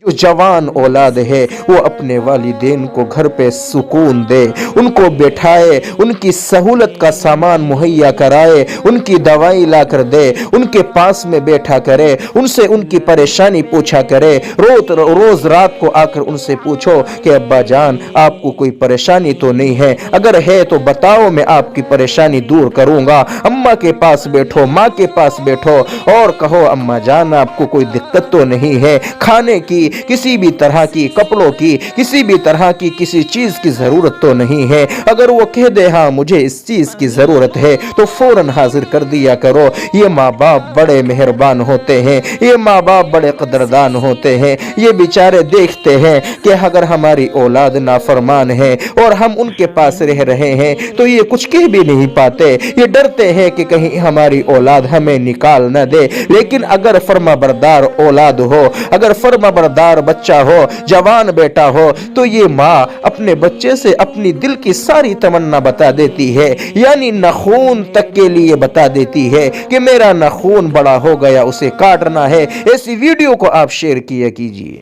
جو जवान औलाद है वो अपने वालिदैन को घर पे सुकून दे, उनको बैठाए, उनकी सहूलत का सामान मुहैया कराए, उनकी दवाई ला कर दे, उनके पास में बैठा करे, उनसे उनकी परेशानी पूछा करे। रोज रात को आकर उनसे पूछो कि अब्बा जान आपको कोई परेशानी तो नहीं है, अगर है तो बताओ मैं आपकी परेशानी दूर करूंगा। अम्मा के पास बैठो, माँ के पास बैठो और कहो अम्मा जान आपको कोई दिक्कत तो नहीं है, खाने की किसी भी तरह की, कपड़ों की किसी भी तरह की किसी चीज की जरूरत तो नहीं है। अगर वो कह दे हाँ मुझे इस चीज की जरूरत है तो फौरन हाजिर कर दिया करो। ये माँ बाप बड़े मेहरबान होते हैं, ये माँ बाप बड़े कदरदान होते हैं। ये बेचारे देखते हैं कि अगर हमारी औलाद नाफरमान है और हम उनके पास रह रहे हैं तो ये कुछ कह भी नहीं पाते, ये डरते हैं कि कहीं हमारी औलाद हमें निकाल न दे। लेकिन अगर फर्माबरदार औलाद हो, अगर फर्माबरदार बच्चा हो, जवान बेटा हो, तो ये माँ अपने बच्चे से अपनी दिल की सारी तमन्ना बता देती है, यानी नाखून तक के लिए बता देती है कि मेरा नाखून बड़ा हो गया उसे काटना है। ऐसी वीडियो को आप शेयर किया कीजिए।